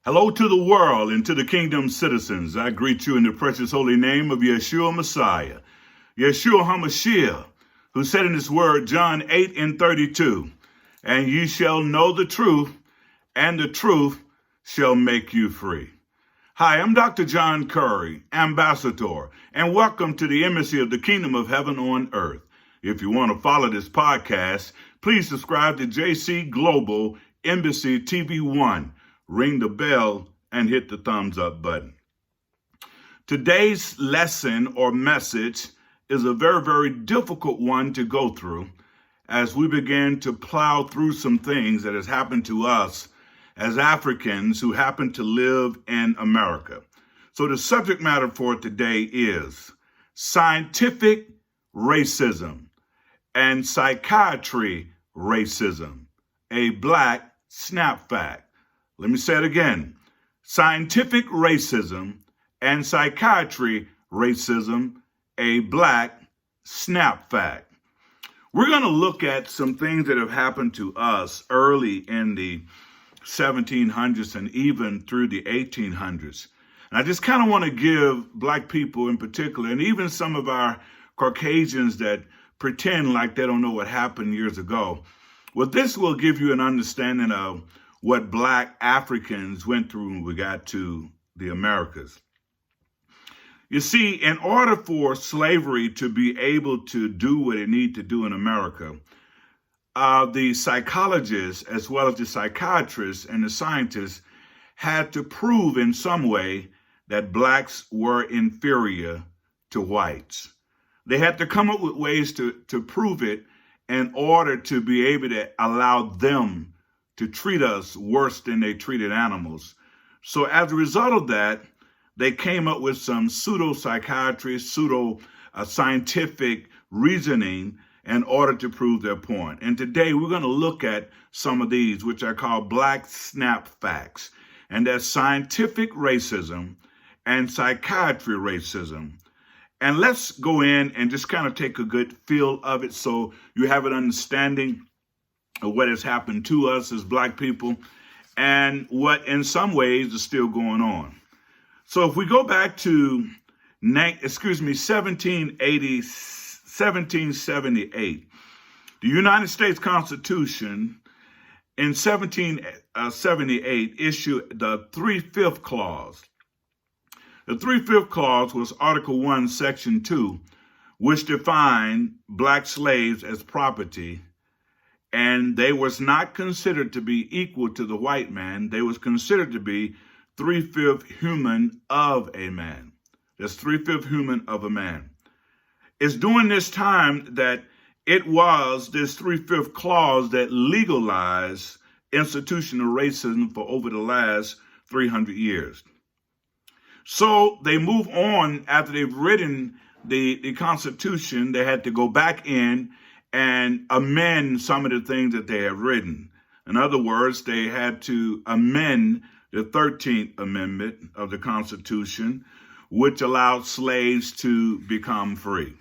Hello to the world and to the kingdom citizens. I greet you in the precious holy name of Yeshua Messiah, Yeshua HaMashiach, who said in his word, John 8:32, and ye shall know the truth, and the truth shall make you free. Hi, I'm Dr. John Curry, Ambassador, and welcome to the embassy of the kingdom of heaven on earth. If you want to follow this podcast, please subscribe to JC Global Embassy TV 1. Ring the bell and hit the thumbs up button. Today's lesson or message is a very, very difficult one to go through as we begin to plow through some things that has happened to us as Africans who happen to live in America. So the subject matter for today is scientific racism and psychiatry racism, a black snap fact. Let me say it again. Scientific racism and psychiatry racism, a black snap fact. We're going to look at some things that have happened to us early in the 1700s and even through the 1800s. And I just kind of want to give black people in particular, and even some of our Caucasians that pretend like they don't know what happened years ago. Well, this will give you an understanding of what black Africans went through when we got to the Americas. You see, in order for slavery to be able to do what it needed to do in America, the psychologists, as well as the psychiatrists and the scientists, had to prove in some way that blacks were inferior to whites. They had to come up with ways to prove it in order to be able to allow them to treat us worse than they treated animals. So as a result of that, they came up with some pseudo-psychiatry, pseudo-scientific reasoning in order to prove their point. And today we're going to look at some of these, which I call black snap facts. And that's scientific racism and psychiatry racism. And let's go in and just kind of take a good feel of it so you have an understanding of what has happened to us as black people and what in some ways is still going on. So if we go back to 1778, the United States Constitution in 1778 issued the 3/5 clause. The 3/5 clause was Article 1, Section 2, which defined black slaves as property, and they was not considered to be equal to the white man. They was considered to be 3/5 human of a man. That's 3/5 human of a man. It's during this time that it was this 3/5 clause that legalized institutional racism for over the last 300 years. So they move on after they've written the Constitution. They had to go back in and amend some of the things that they have written. In other words, they had to amend the 13th Amendment of the Constitution, which allowed slaves to become free.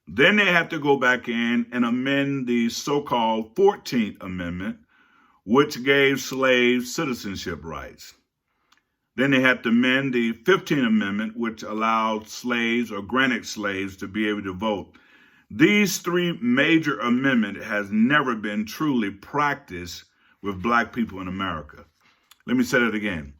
Then they had to go back in and amend the so-called 14th Amendment, which gave slaves citizenship rights. Then they had to amend the 15th Amendment, which allowed slaves or granted slaves to be able to vote. These three major amendments has never been truly practiced with black people in America. Let me say that again.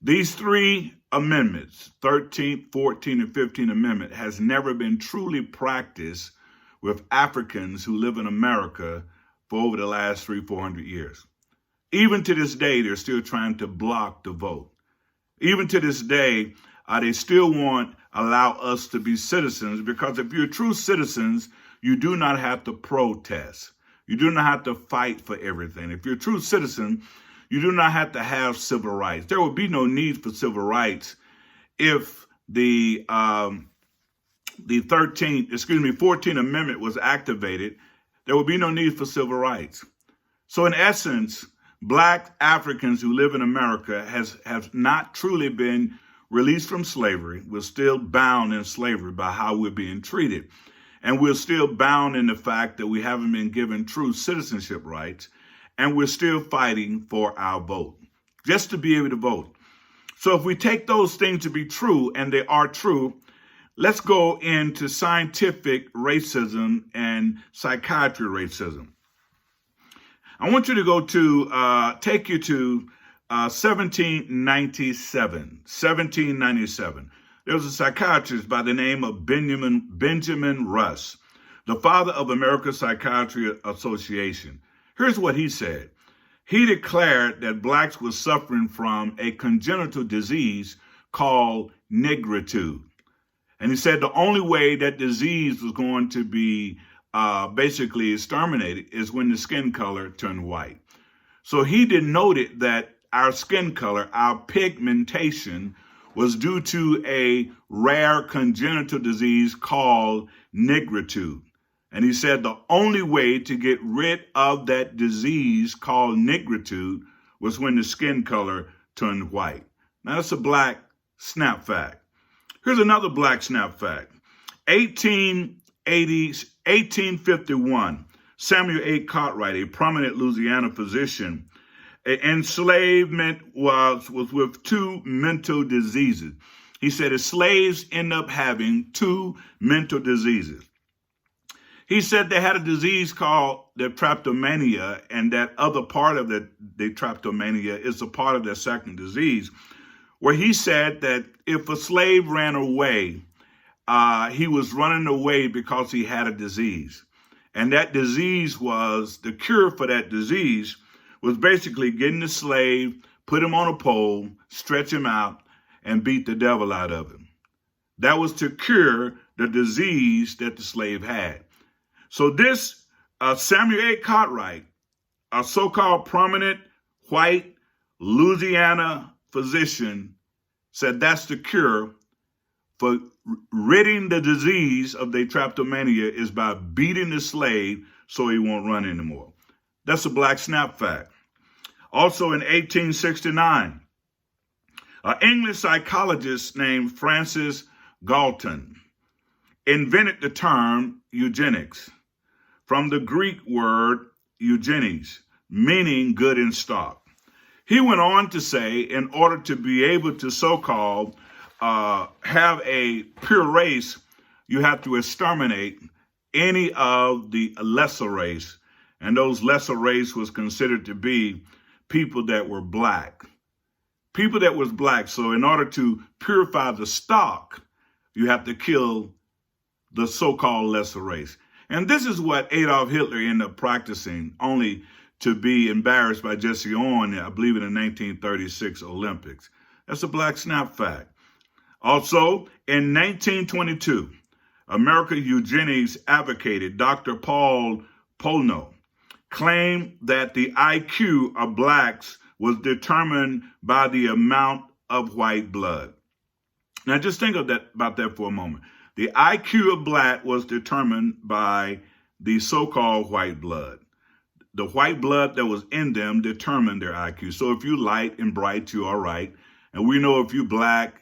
These three amendments, 13th, 14th, and 15th Amendment, has never been truly practiced with Africans who live in America for over the last 300-400 years. Even to this day, they're still trying to block the vote. Even to this day, they still won't allow us to be citizens, because if you're true citizens, you do not have to protest. You do not have to fight for everything. If you're a true citizen, you do not have to have civil rights. There would be no need for civil rights if the 14th Amendment was activated. There would be no need for civil rights. So in essence, Black Africans who live in America have not truly been released from slavery. We're still bound in slavery by how we're being treated. And we're still bound in the fact that we haven't been given true citizenship rights. And we're still fighting for our vote, just to be able to vote. So if we take those things to be true, and they are true, let's go into scientific racism and psychiatric racism. I want you to go to, take you to 1797. There was a psychiatrist by the name of Benjamin Rush, the father of American Psychiatry Association. Here's what he said. He declared that blacks were suffering from a congenital disease called negritude. And he said the only way that disease was going to be basically exterminated is when the skin color turned white. So he denoted that our skin color, our pigmentation, was due to a rare congenital disease called negritude. And he said the only way to get rid of that disease called negritude was when the skin color turned white. Now, that's a black snap fact. Here's another black snap fact. 1851, Samuel A. Cartwright, a prominent Louisiana physician, enslavement was with two mental diseases. He said his slaves end up having two mental diseases. He said they had a disease called the tryptomania, and that other part of the tryptomania is a part of their second disease, where he said that if a slave ran away, he was running away because he had a disease. And that disease the cure for that disease was basically getting the slave, put him on a pole, stretch him out, and beat the devil out of him. That was to cure the disease that the slave had. So this Samuel A. Cartwright, a so-called prominent white Louisiana physician, said that's the cure for ridding the disease of the tryptomania is by beating the slave so he won't run anymore. That's a black snap fact. Also in 1869, an English psychologist named Francis Galton invented the term eugenics from the Greek word eugenics, meaning good in stock. He went on to say, in order to be able to so-called have a pure race, you have to exterminate any of the lesser race. And those lesser race was considered to be people that were black. People that was black. So in order to purify the stock, you have to kill the so-called lesser race. And this is what Adolf Hitler ended up practicing, only to be embarrassed by Jesse Owens, I believe, in the 1936 Olympics. That's a black snap fact. Also, in 1922, American eugenics advocate Dr. Paul Pono claimed that the IQ of blacks was determined by the amount of white blood. Now, just think about that for a moment. The IQ of black was determined by the so-called white blood. The white blood that was in them determined their IQ. So if you light and bright, you're all right. And we know if you black,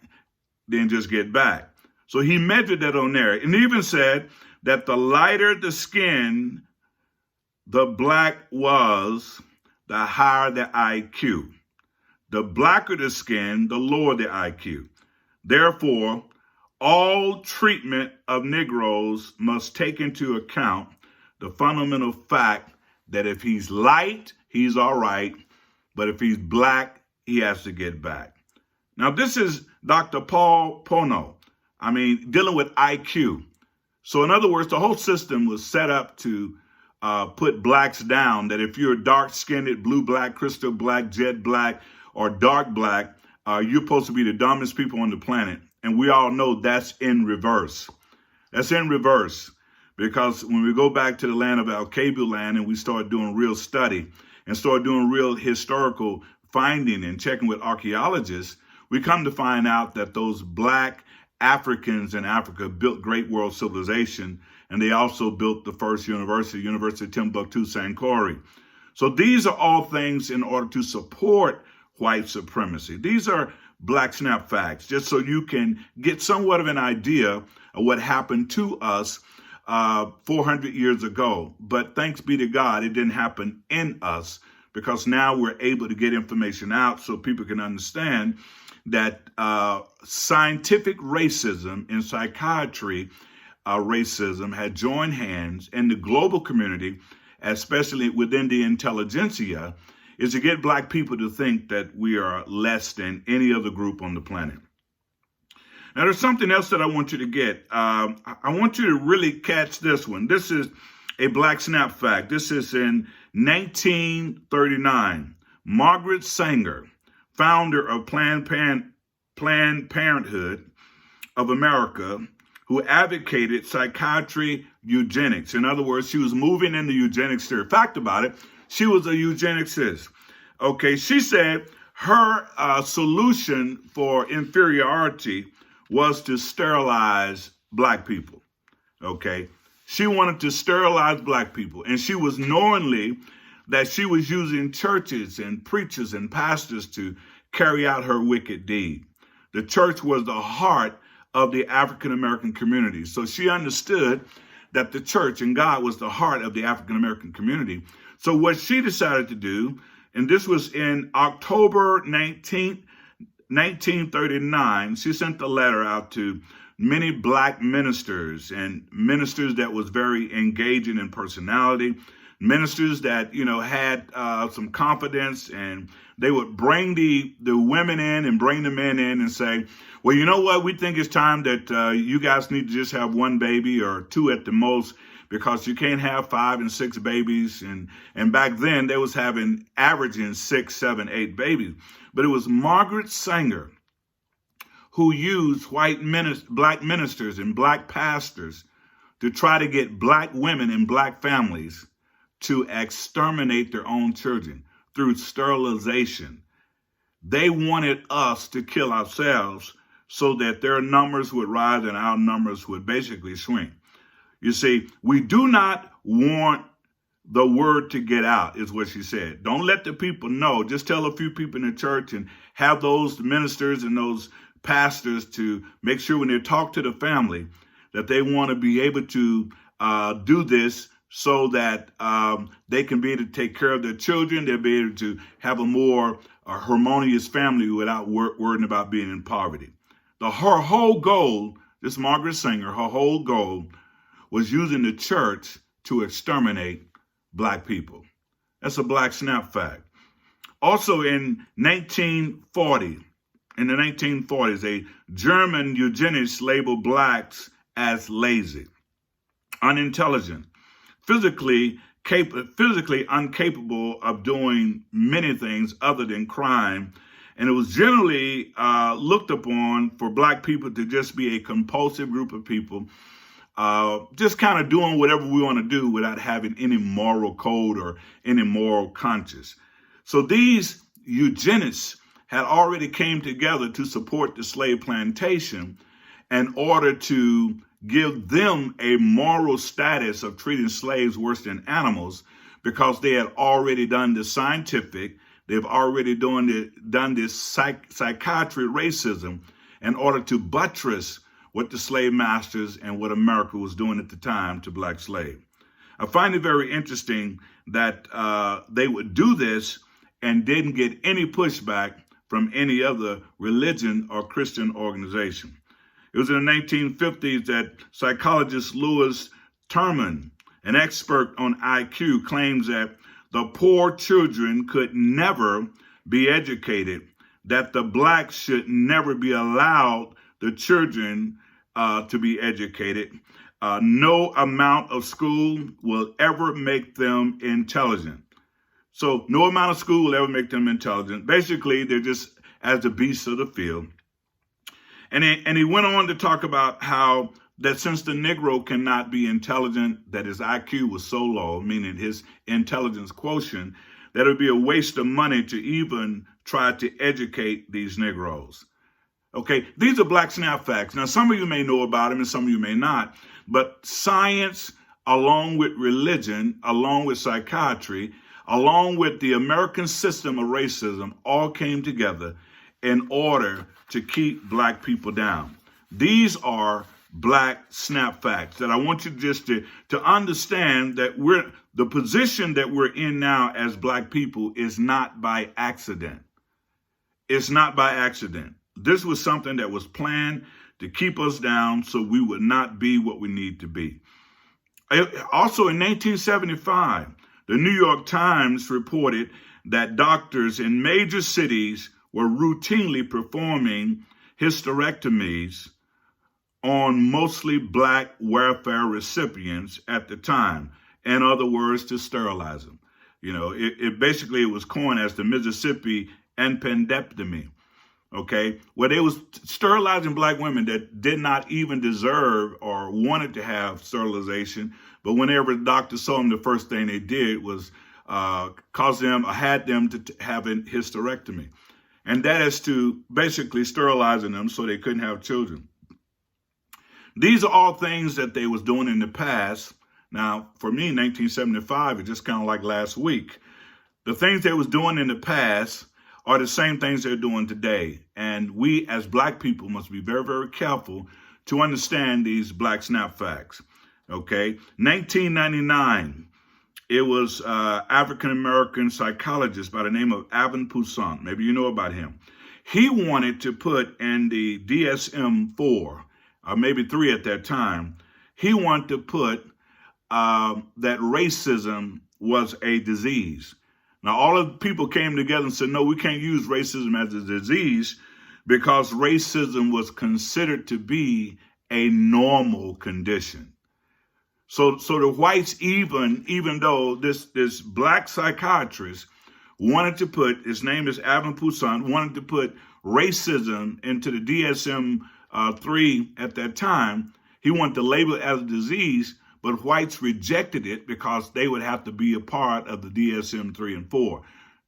then just get back. So he measured that on there and even said that the lighter the skin the black was, the higher the IQ. The blacker the skin, the lower the IQ. Therefore, all treatment of Negroes must take into account the fundamental fact that if he's light, he's all right, but if he's black, he has to get back. Now, this is Dr. Paul Pono, dealing with IQ. So in other words, the whole system was set up to put blacks down, that if you're dark-skinned, blue black, crystal black, jet black, or dark black, you're supposed to be the dumbest people on the planet. And we all know that's in reverse. That's in reverse. Because when we go back to the land of Al-Qabu land and we start doing real study and start doing real historical finding and checking with archaeologists, we come to find out that those black Africans in Africa built great world civilization, and they also built the first university of Timbuktu, Sankore. So these are all things in order to support white supremacy. These are black snap facts, just so you can get somewhat of an idea of what happened to us 400 years ago. But thanks be to God, it didn't happen in us, because now we're able to get information out so people can understand that scientific racism and psychiatry racism had joined hands in the global community, especially within the intelligentsia, is to get black people to think that we are less than any other group on the planet. Now, there's something else that I want you to get. I want you to really catch this one. This is a black snap fact. This is in 1939. Margaret Sanger, founder of Planned Parenthood of America, who advocated psychiatry eugenics. In other words, she was moving into eugenics theory. Fact about it, she was a eugenicist. Okay, she said her solution for inferiority was to sterilize black people. Okay, she wanted to sterilize black people, and she was knowingly that she was using churches and preachers and pastors to carry out her wicked deed. The church was the heart of the African American community. So she understood that the church and God was the heart of the African American community. So what she decided to do, and this was in October 19th, 1939, she sent a letter out to many black ministers, and ministers that was very engaging in personality, ministers that, had some confidence, and they would bring the women in and bring the men in and say, well, you know what? We think it's time that you guys need to just have one baby or two at the most, because you can't have 5 and 6 babies. And back then they was averaging 6, 7, 8 babies. But it was Margaret Sanger who used black ministers and black pastors to try to get black women and black families to exterminate their own children through sterilization. They wanted us to kill ourselves so that their numbers would rise and our numbers would basically shrink. You see, we do not want the word to get out, is what she said. Don't let the people know. Just tell a few people in the church and have those ministers and those pastors to make sure when they talk to the family that they want to be able to do this so that they can be able to take care of their children. They'll be able to have a more harmonious family without worrying about being in poverty. Her whole goal, this Margaret Sanger, her whole goal was using the church to exterminate black people. That's a black snap fact. Also in the 1940s, a German eugenist labeled blacks as lazy, unintelligent, physically incapable of doing many things other than crime. And it was generally looked upon for black people to just be a compulsive group of people, just kind of doing whatever we want to do without having any moral code or any moral conscience. So these eugenists had already came together to support the slave plantation in order to give them a moral status of treating slaves worse than animals, because they had already done the scientific, they've already done this psychiatry racism in order to buttress what the slave masters and what America was doing at the time to black slaves. I find it very interesting that they would do this and didn't get any pushback from any other religion or Christian organization. It was in the 1950s that psychologist Louis Terman, an expert on IQ, claims that the poor children could never be educated, that the blacks should never be allowed the children to be educated. No amount of school will ever make them intelligent. So no amount of school will ever make them intelligent. Basically, they're just as the beasts of the field. And he went on to talk about how that since the Negro cannot be intelligent, that his IQ was so low, meaning his intelligence quotient, that it would be a waste of money to even try to educate these Negroes. Okay, these are Black Snap facts. Now, some of you may know about them and some of you may not, but science, along with religion, along with psychiatry, along with the American system of racism, all came together in order to keep Black people down. These are Black Snap facts that I want you just to understand that the position that we're in now as Black people is not by accident. It's not by accident. This was something that was planned to keep us down so we would not be what we need to be. Also in 1975, the New York Times reported that doctors in major cities were routinely performing hysterectomies on mostly Black welfare recipients at the time. In other words, to sterilize them. You know, it basically was coined as the Mississippi appendectomy. Okay, where they was sterilizing Black women that did not even deserve or wanted to have sterilization, but whenever the doctor saw them, the first thing they did was had them to have a hysterectomy, and that is to basically sterilizing them so they couldn't have children. These are all things that they was doing in the past. Now, for me, 1975 is just kind of like last week. The things they was doing in the past are the same things they're doing today. And we as Black people must be very, very careful to understand these Black Snap facts. Okay, 1999, it was African-American psychologist by the name of Alvin Toussaint. Maybe you know about him. He wanted to put in the DSM-4, or maybe 3 at that time, he wanted to put that racism was a disease. Now, all of the people came together and said, no, we can't use racism as a disease because racism was considered to be a normal condition. So the whites, even though this Black psychiatrist wanted to put, his name is Alvin Toussaint, wanted to put racism into the DSM-3 at that time, he wanted to label it as a disease, but whites rejected it because they would have to be a part of the DSM-3 and 4.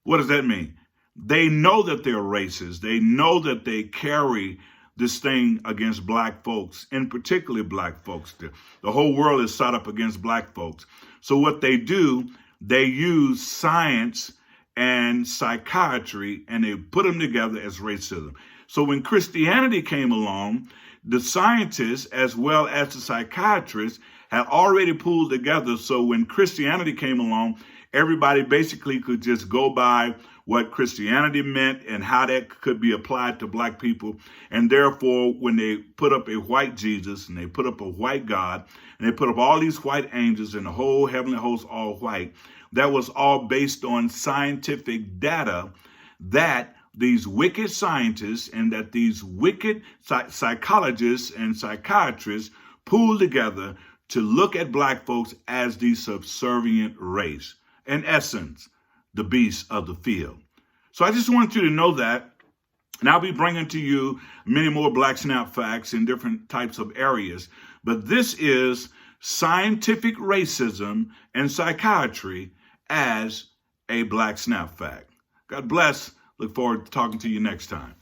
What does that mean? They know that they're racist. They know that they carry this thing against Black folks, and particularly Black folks. The whole world is set up against Black folks. So what they do, they use science and psychiatry, and they put them together as racism. So when Christianity came along, the scientists as well as the psychiatrists had already pulled together. So when Christianity came along, everybody basically could just go by what Christianity meant and how that could be applied to Black people. And therefore, when they put up a white Jesus and they put up a white God and they put up all these white angels and the whole heavenly host all white, that was all based on scientific data that these wicked scientists and that these wicked psychologists and psychiatrists pulled together to look at Black folks as the subservient race. In essence, the beasts of the field. So I just want you to know that, and I'll be bringing to you many more Black Snap facts in different types of areas. But this is scientific racism and psychiatry as a Black Snap fact. God bless. Look forward to talking to you next time.